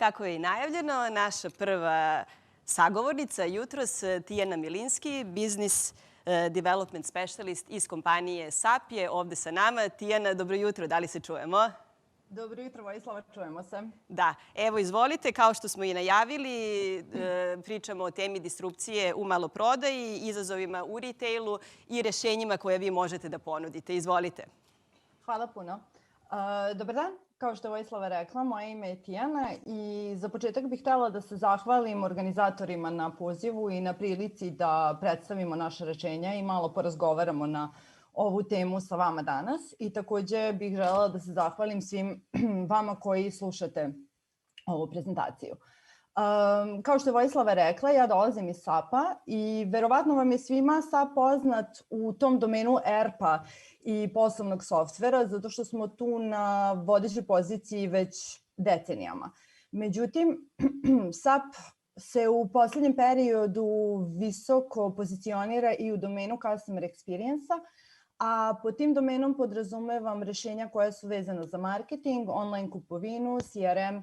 Kako je i najavljeno, naša prva sagovornica jutros, Tijana Milinski, Business Development Specialist iz kompanije SAP je ovde sa nama. Tijana, dobro jutro, da li se čujemo? Dobro jutro, Vojislava, čujemo se. Da, evo izvolite, kao što smo i najavili, pričamo o temi disrupcije u maloprodaji, izazovima u retailu i rešenjima koje vi možete da ponudite. Izvolite. Hvala puno. Dobar dan. Kao što je Vojislava rekla, moje ime je Tijana i za početak bih htjela da se zahvalim organizatorima na pozivu i na prilici da predstavimo naše rešenja i malo porazgovaramo na ovu temu sa vama danas. I takođe bih želela da se zahvalim svim vama koji slušate ovu prezentaciju. Kao što je Vojislava rekla, ja dolazim iz SAP-a i verovatno vam je svima SAP poznat u tom domenu ERP-a i poslovnog softvera, zato što smo tu na vodećoj poziciji već decenijama. Međutim, SAP se u poslednjem periodu visoko pozicionira i u domenu customer experience-a, a pod tim domenom podrazumevam rešenja koja su vezana za marketing, online kupovinu, CRM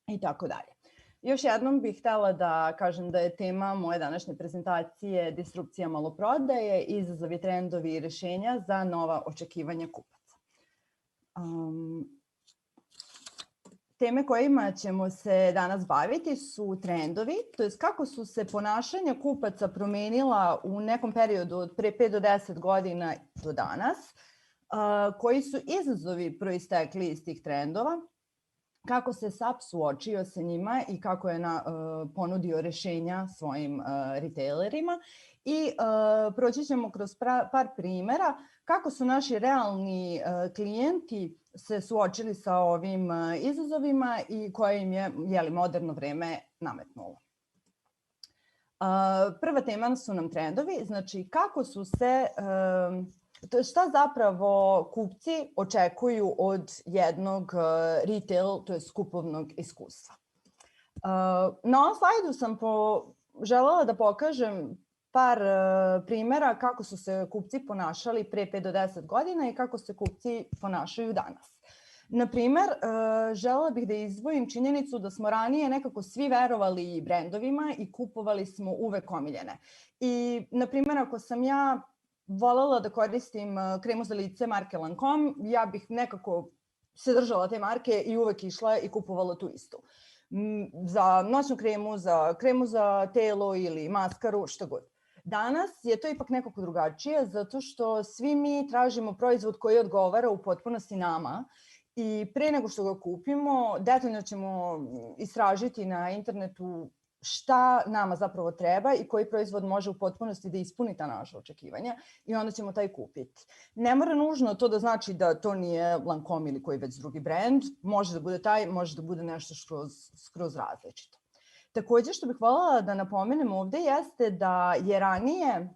i tako dalje. Još jednom bih htjela da kažem da je tema moje današnje prezentacije disrupcija maloprodaje, izazovi, trendovi i rešenja za nova očekivanja kupaca. Teme kojima ćemo se danas baviti su trendovi, to je kako su se ponašanja kupaca promenila u nekom periodu od pre 5 do 10 godina do danas, koji su izazovi proistekli iz tih trendova, kako se SAP suočio sa njima i kako je ponudio rešenja svojim retailerima i proći ćemo kroz par primera kako su naši realni klijenti se suočili sa ovim izazovima i koje im je moderno vreme nametnulo. Prva tema su nam trendovi, znači kako su se šta zapravo kupci očekuju od jednog retail, to je kupovnog iskustva. Na ovom slajdu sam želela da pokažem par primera kako su se kupci ponašali pre 5 do 10 godina i kako se kupci ponašaju danas. Na primer, želela bih da izdvojim činjenicu da smo ranije nekako svi verovali brendovima i kupovali smo uvek omiljene. I, na primer, ako sam ja volela da koristim kremu za lice marke Lancome, ja bih nekako se držala te marke i uvek išla i kupovala tu istu. Za noćnu kremu za telo ili maskaru, šta god. Danas je to ipak nekako drugačije, zato što svi mi tražimo proizvod koji odgovara u potpunosti nama i pre nego što ga kupimo, detaljno ćemo istražiti na internetu šta nama zapravo treba i koji proizvod može u potpunosti da ispuni ta naša očekivanja i onda ćemo taj kupiti. Ne mora nužno to da znači da to nije Lancome ili koji već drugi brend, može da bude taj, može da bude nešto skroz različito. Takođe što bih voljela da napomenem ovde jeste da je ranije,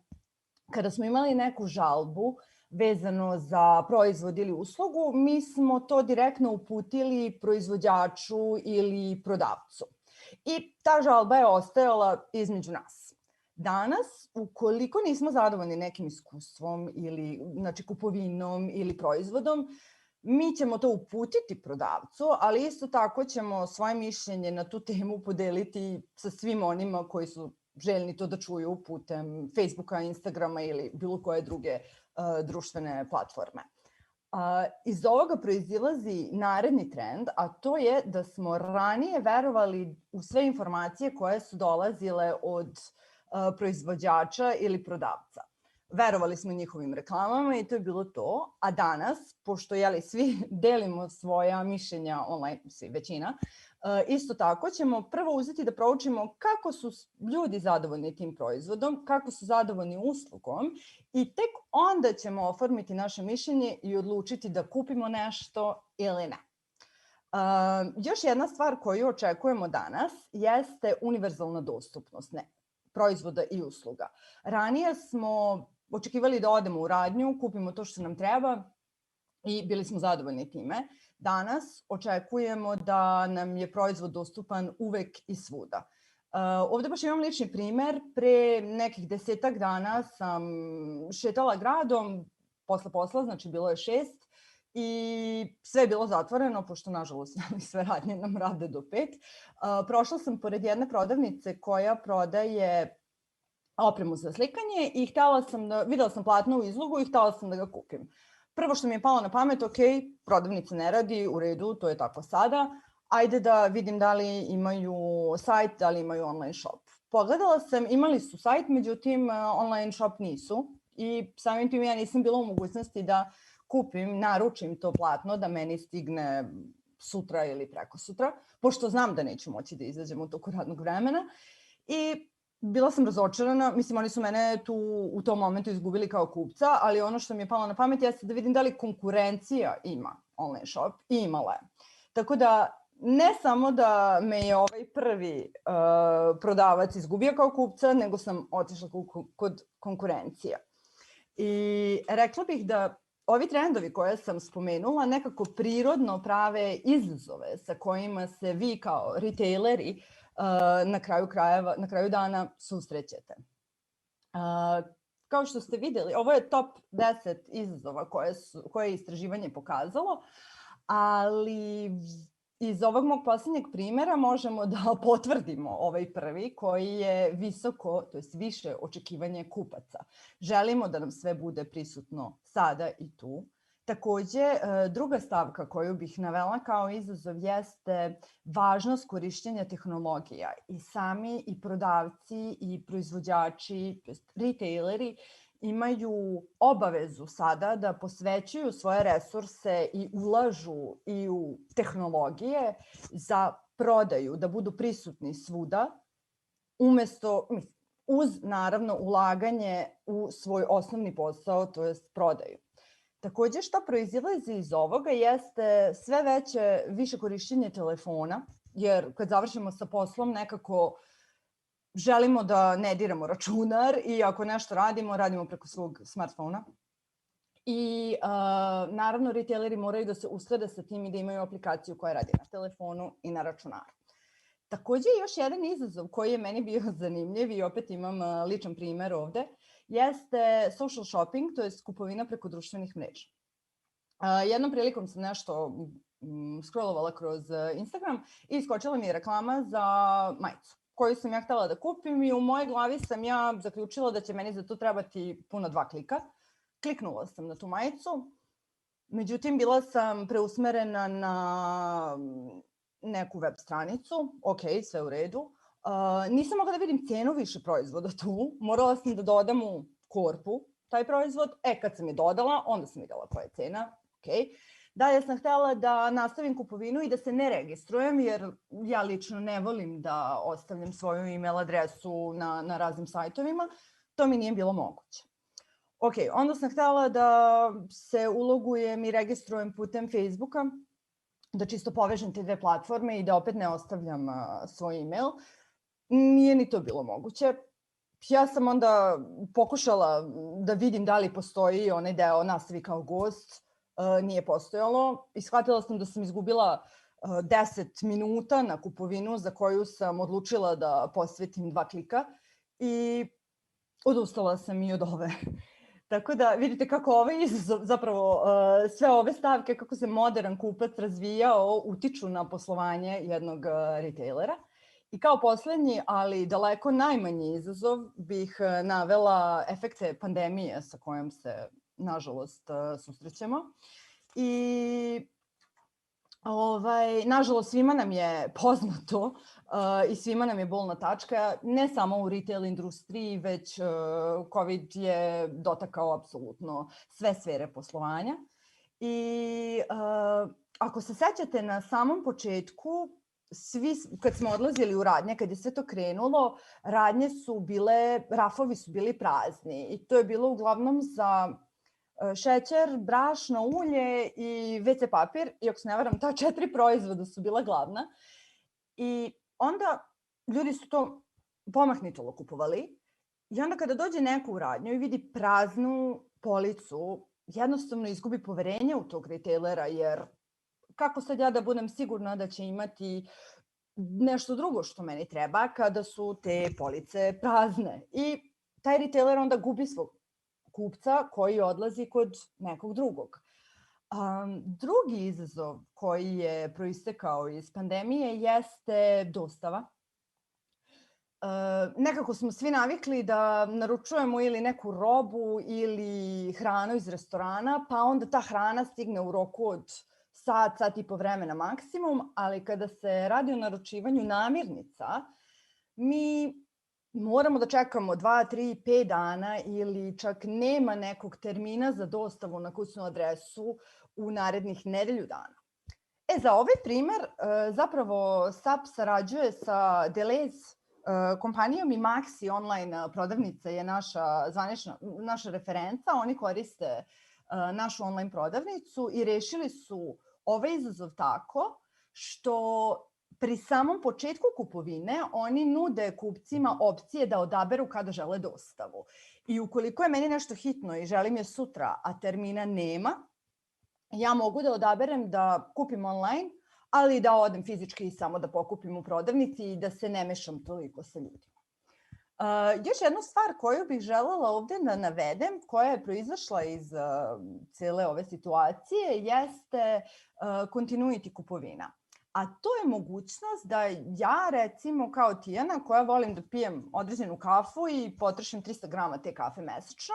kada smo imali neku žalbu vezano za proizvod ili uslugu, mi smo to direktno uputili proizvođaču ili prodavcu. I ta žalba je ostajala između nas. Danas, ukoliko nismo zadovoljni nekim iskustvom ili kupovinom ili proizvodom, mi ćemo to uputiti prodavcu, ali isto tako ćemo svoje mišljenje na tu temu podeliti sa svim onima koji su željni to da čuju putem Facebooka, Instagrama ili bilo koje druge društvene platforme. Iz ovoga proizilazi naredni trend, a to je da smo ranije verovali u sve informacije koje su dolazile od proizvođača ili prodavca. Verovali smo njihovim reklamama i to je bilo to, a danas, pošto svi delimo svoja mišljenja online, svi većina, isto tako ćemo prvo uzeti da proučimo kako su ljudi zadovoljni tim proizvodom, kako su zadovoljni uslugom i tek onda ćemo oformiti naše mišljenje i odlučiti da kupimo nešto ili ne. Još jedna stvar koju očekujemo danas jeste univerzalna dostupnost proizvoda i usluga. Ranije smo očekivali da odemo u radnju, kupimo to što nam treba i bili smo zadovoljni time. Danas očekujemo da nam je proizvod dostupan uvek i svuda. Ovde baš imam lični primer. Pre nekih 10-ak dana sam šetala gradom posle posla, znači bilo je 6, i sve je bilo zatvoreno, pošto nažalost sve radnje nam rade do 5. Prošla sam pored jedne prodavnice koja prodaje opremu za slikanje i videla sam platno u izlogu i htela sam da ga kupim. Prvo što mi je palo na pamet, ok, prodavnica ne radi, u redu, to je tako sada, ajde da vidim da li imaju sajt, da li imaju online shop. Pogledala sam, imali su sajt, međutim online shop nisu i samim tim ja nisam bila u mogućnosti da kupim, naručim to platno, da meni stigne sutra ili preko sutra, pošto znam da neću moći da izađem u toku radnog vremena. I bila sam razočarana, mislim, oni su mene tu u tom momentu izgubili kao kupca, ali ono što mi je palo na pamet jeste da vidim da li konkurencija ima online shop i imala je. Tako da, ne samo da me je ovaj prvi prodavac izgubio kao kupca, nego sam otišla kod konkurencija. I rekla bih da ovi trendovi koje sam spomenula nekako prirodno prave izazove sa kojima se vi kao retaileri na kraju dana susrećete. Kao što ste videli, ovo je top 10 izazova koje je istraživanje pokazalo, ali iz ovog mog poslednjeg primera možemo da potvrdimo ovaj prvi koji je visoko, to jest više očekivanje kupaca. Želimo da nam sve bude prisutno sada i tu. Takođe, druga stavka koju bih navela kao izazov jeste važnost korišćenja tehnologija. I sami i prodavci i proizvođači, retaileri, imaju obavezu sada da posvećuju svoje resurse i ulažu i u tehnologije za prodaju, da budu prisutni svuda, uz naravno ulaganje u svoj osnovni posao, to jest prodaju. Takođe, što proizilazi iz ovoga jeste sve više korišćenje telefona, jer kad završimo sa poslom nekako želimo da ne diramo računar i ako nešto radimo preko svog smartfona. I naravno, retaileri moraju da se usklade sa tim i da imaju aplikaciju koja radi na telefonu i na računaru. Takođe, još jedan izazov koji je meni bio zanimljiv i opet imam ličan primer ovde, jeste social shopping, to je kupovina preko društvenih mreža. Jednom prilikom sam nešto scrollovala kroz Instagram i iskočila mi je reklama za majicu koju sam ja htela da kupim i u mojoj glavi sam ja zaključila da će meni za to trebati puno 2 klika. Kliknula sam na tu majicu, međutim bila sam preusmerena na neku web stranicu, ok, sve u redu. Nisam mogla da vidim cenu više proizvoda tu, morala sam da dodam u korpu taj proizvod. Kad sam je dodala, onda sam videla koja je cena, ok. Dalje sam htela da nastavim kupovinu i da se ne registrujem, jer ja lično ne volim da ostavljam svoju e-mail adresu na raznim sajtovima. To mi nije bilo moguće. Ok, onda sam htela da se ulogujem i registrujem putem Facebooka, da čisto povežem te dve platforme i da opet ne ostavljam svoj e-mail. Nije ni to bilo moguće. Ja sam onda pokušala da vidim da li postoji onaj deo nastavi kao gost, nije postojalo i shvatila sam da sam izgubila 10 minuta na kupovinu za koju sam odlučila da posvetim 2 klika i odustala sam i od ove. Tako da vidite kako ovaj izazov, zapravo sve ove stavke, kako se modern kupac razvijao, utiču na poslovanje jednog retailera. I kao poslednji, ali daleko najmanji izazov, bih navela efekte pandemije sa kojom se, nažalost, susrećemo. I nažalost, svima nam je poznato i svima nam je bolna tačka, ne samo u retail industriji, već COVID je dotakao apsolutno sve sfere poslovanja. I ako se sećate na samom početku, kad smo odlazili u radnje, kad je sve to krenulo, rafovi su bili prazni i to je bilo uglavnom za šećer, brašno, ulje i WC papir, i ako se ne varam, ta 4 proizvoda su bila glavna. I onda ljudi su to pomahnitalo kupovali i onda kada dođe neko u radnju i vidi praznu policu, jednostavno izgubi poverenje u tog retailera, jer kako sad ja da budem sigurna da će imati nešto drugo što meni treba kada su te police prazne. I taj retailer onda gubi svog kupca koji odlazi kod nekog drugog. Drugi izazov koji je proistekao iz pandemije jeste dostava. Nekako smo svi navikli da naručujemo ili neku robu ili hranu iz restorana, pa onda ta hrana stigne u roku od sat i po vremena maksimum, ali kada se radi o naručivanju namirnica, mi moramo da čekamo 2, 3, 5 dana ili čak nema nekog termina za dostavu na kućnu adresu u narednih nedelju dana. Za ovaj primer zapravo SAP sarađuje sa Deleuze kompanijom i Maxi online prodavnica je naša referenca. Oni koriste našu online prodavnicu i rešili su ovaj izazov tako što pri samom početku kupovine oni nude kupcima opcije da odaberu kada žele dostavu. I ukoliko je meni nešto hitno i želim je sutra, a termina nema, ja mogu da odaberem da kupim online, ali da odem fizički samo da pokupim u prodavnici i da se ne mešam toliko sa ljudima. Još jedna stvar koju bih želela ovde da navedem, koja je proizašla iz cele ove situacije, jeste continuity kupovina. A to je mogućnost da ja, recimo, kao Tijana, koja volim da pijem određenu kafu i potrošim 300 grama te kafe mesečno,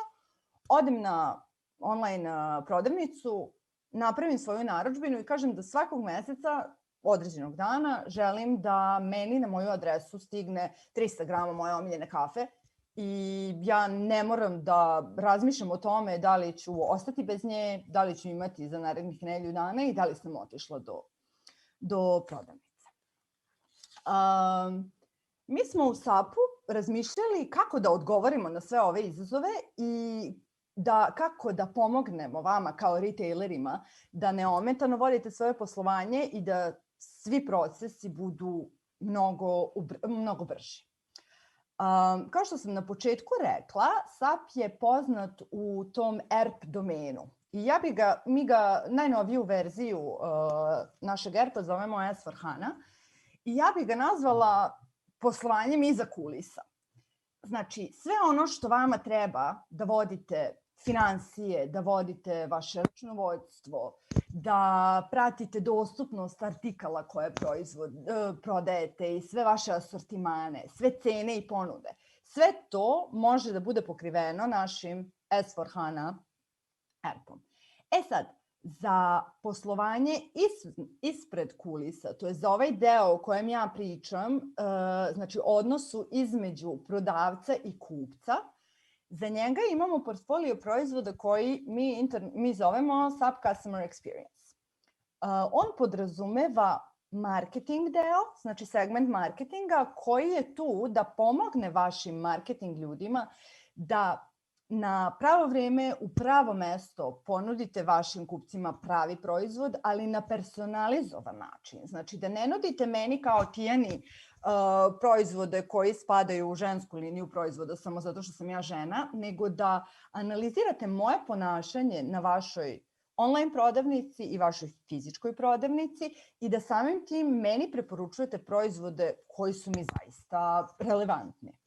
odem na online prodavnicu, napravim svoju narudžbinu i kažem da svakog meseca, određenog dana, želim da meni na moju adresu stigne 300 grama moje omiljene kafe i ja ne moram da razmišljam o tome da li ću ostati bez nje, da li ću imati za narednih nedelju dana i da li sam otišla do prodavnice. Mi smo u SAP-u razmišljali kako da odgovorimo na sve ove izazove i kako da pomognemo vama kao retailerima da neometano vodite svoje poslovanje i da svi procesi budu mnogo brži. Kao što sam na početku rekla, SAP je poznat u tom ERP domenu. I mi ga najnoviju verziju našeg ERP-a zovemo S4HANA i ja bih ga nazvala poslovanjem iza kulisa. Znači, sve ono što vama treba da vodite finansije, da vodite vaše računovodstvo, da pratite dostupnost artikala koje prodajete i sve vaše asortimane, sve cene i ponude. Sve to može da bude pokriveno našim S4HANA ERP-om. Sad, za poslovanje ispred kulisa, to je za ovaj deo o kojem ja pričam, znači odnosu između prodavca i kupca, za njega imamo portfolio proizvoda koji mi zovemo SAP Customer Experience. On podrazumeva marketing deo, znači segment marketinga koji je tu da pomogne vašim marketing ljudima da na pravo vreme u pravo mesto ponudite vašim kupcima pravi proizvod, ali na personalizovan način. Znači da ne nudite meni kao Tijani proizvode koji spadaju u žensku liniju proizvoda samo zato što sam ja žena, nego da analizirate moje ponašanje na vašoj online prodavnici i vašoj fizičkoj prodavnici i da samim tim meni preporučujete proizvode koji su mi zaista relevantni.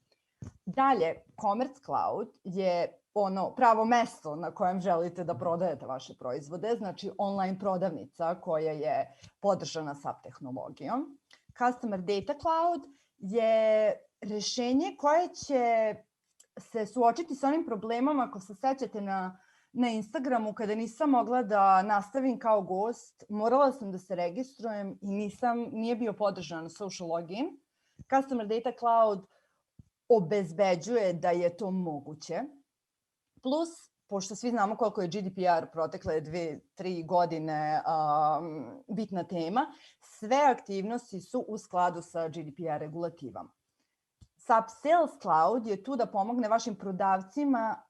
Dalje, Commerce Cloud je ono pravo mesto na kojem želite da prodajete vaše proizvode, znači online prodavnica koja je podržana SAP tehnologijom. Customer Data Cloud je rešenje koje će se suočiti sa onim problemom, ako se sećate na Instagramu, kada nisam mogla da nastavim kao gost, morala sam da se registrujem i nije bio podržan social login. Customer Data Cloud obezbeđuje da je to moguće. Plus, pošto svi znamo koliko je GDPR protekle 2-3 godine bitna tema, sve aktivnosti su u skladu sa GDPR regulativama. SAP Sales Cloud je tu da pomogne vašim prodavcima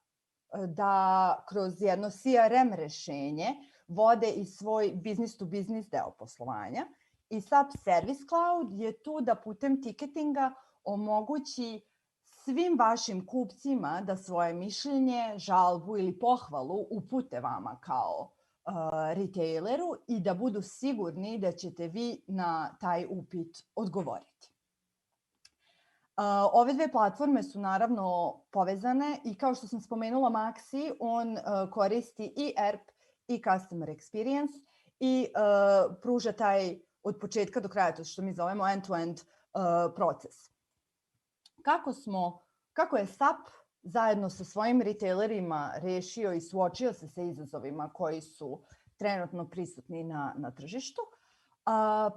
da kroz jedno CRM rešenje vode i svoj business to business deo poslovanja. I SAP Service Cloud je tu da putem tiketinga omogući svim vašim kupcima da svoje mišljenje, žalbu ili pohvalu upute vama kao retaileru i da budu sigurni da ćete vi na taj upit odgovoriti. Ove dve platforme su naravno povezane i kao što sam spomenula Maxi, on koristi i ERP i customer experience i pruža taj od početka do kraja, to što mi zovemo end-to-end proces. Kako je SAP zajedno sa svojim retailerima rešio i suočio se sa izazovima koji su trenutno prisutni na tržištu?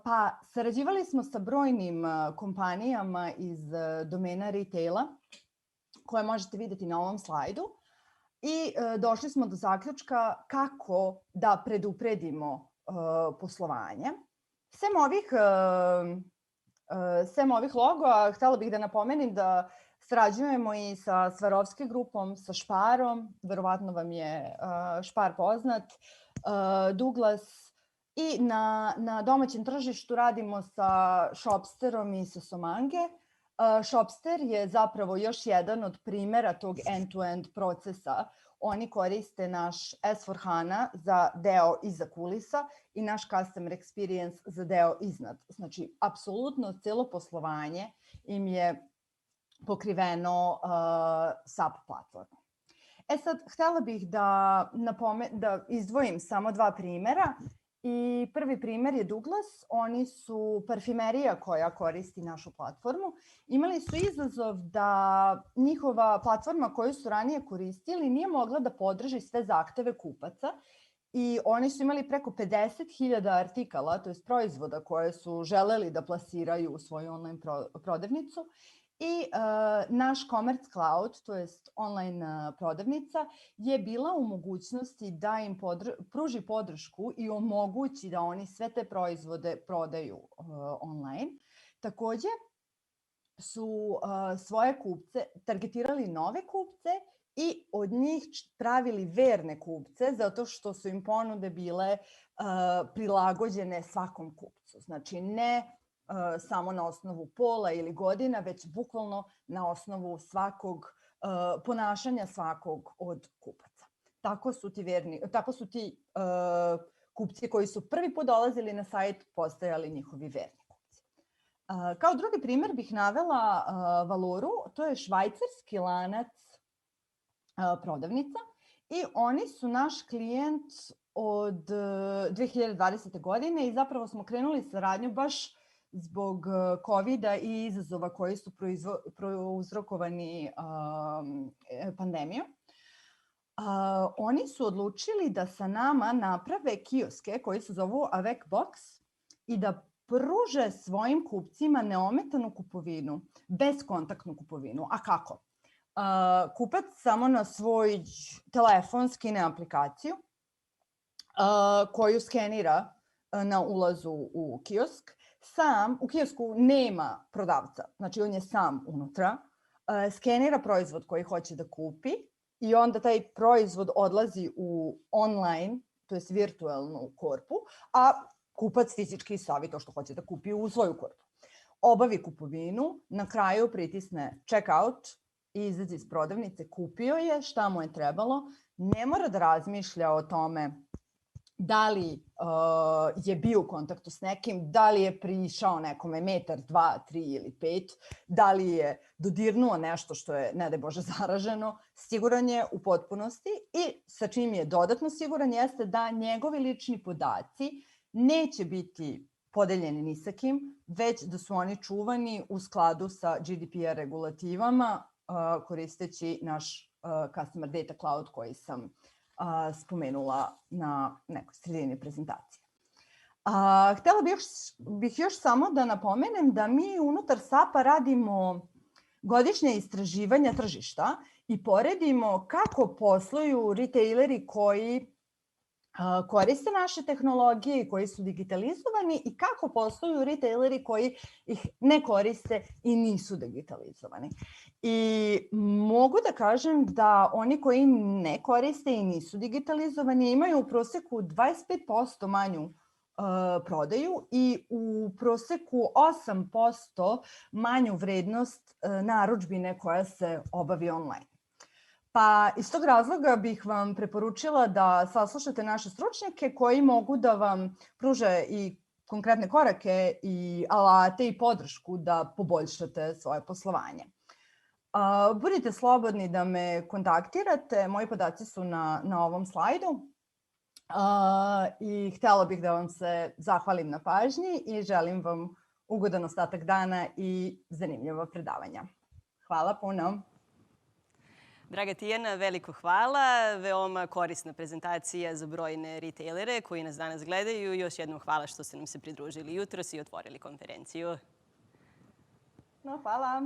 Pa sarađivali smo sa brojnim kompanijama iz domena retaila, koje možete videti na ovom slajdu, i došli smo do zaključka kako da predupredimo poslovanje. Sem ovih logoa, htela bih da napomenem da sarađujemo i sa Swarovski grupom, sa Sparom, verovatno vam je Spar poznat, Douglas, i na domaćem tržištu radimo sa Shopsterom i sa Somange. Shopster je zapravo još jedan od primera tog end-to-end procesa. Oni koriste naš S4HANA za deo iza kulisa i naš customer experience za deo iznad. Znači, apsolutno celo poslovanje im je pokriveno SAP platformom. Sad, htela bih da izdvojim samo 2 primera. I prvi primer je Douglas. Oni su parfimerija koja koristi našu platformu. Imali su izazov da njihova platforma koju su ranije koristili nije mogla da podrži sve zahteve kupaca i oni su imali preko 50.000 artikala, to je proizvoda koje su želeli da plasiraju u svoju online prodavnicu. I naš Commerce Cloud, to je online prodavnica, je bila u mogućnosti da im pruži podršku i omogući da oni sve te proizvode prodaju online. Takođe su svoje kupce targetirali nove kupce i od njih pravili verne kupce, zato što su im ponude bile prilagođene svakom kupcu. Znači, ne samo na osnovu pola ili godina, već bukvalno na osnovu ponašanja svakog od kupaca. Tako su ti kupci koji su prvi put dolazili na sajt postajali njihovi verni kupci. Kao drugi primer bih navela Valoru, to je švajcarski lanac prodavnica i oni su naš klijent od 2020. godine i zapravo smo krenuli saradnju baš zbog COVID-a i izazova koji su prouzrokovani pandemijom. Oni su odlučili da sa nama naprave kioske koji se zovu Avec Box i da pruže svojim kupcima neometanu kupovinu, bezkontaktnu kupovinu. A kako? Kupac samo na svoj telefon skine aplikaciju koju skenira na ulazu u kiosk. U kiosku nema prodavca, znači on je sam unutra, skenira proizvod koji hoće da kupi i onda taj proizvod odlazi u online, to je virtualnu korpu, a kupac fizički stavi to što hoće da kupi u svoju korpu. Obavi kupovinu, na kraju pritisne check out i izađe iz prodavnice, kupio je šta mu je trebalo, ne mora da razmišlja o tome da li je bio u kontaktu s nekim, da li je prišao nekome metar, 2, 3 ili 5, da li je dodirnuo nešto što je, ne daj Bože, zaraženo, siguran je u potpunosti i sa čim je dodatno siguran jeste da njegovi lični podaci neće biti podeljeni ni sa kim, već da su oni čuvani u skladu sa GDPR regulativama koristeći naš Customer Data Cloud koji sam spomenula na nekoj sredini prezentacije. Htela bih još samo da napomenem da mi unutar SAP-a radimo godišnje istraživanja tržišta i poredimo kako posluju retaileri koji koriste naše tehnologije i koji su digitalizovani i kako posluju retaileri koji ih ne koriste i nisu digitalizovani. I mogu da kažem da oni koji ne koriste i nisu digitalizovani imaju u proseku 25% manju prodaju i u proseku 8% manju vrednost narudžbine koja se obavi online. Pa iz tog razloga bih vam preporučila da saslušate naše stručnjake koji mogu da vam pruže i konkretne korake i alate i podršku da poboljšate svoje poslovanje. Budite slobodni da me kontaktirate, moji podaci su na ovom slajdu. I htjela bih da vam se zahvalim na pažnji i želim vam ugodan ostatak dana i zanimljiva predavanja. Hvala puno. Draga Tijana, veliko hvala. Veoma korisna prezentacija za brojne retailere koji nas danas gledaju. Još jednom hvala što ste nam se pridružili jutros i otvorili konferenciju. No, hvala.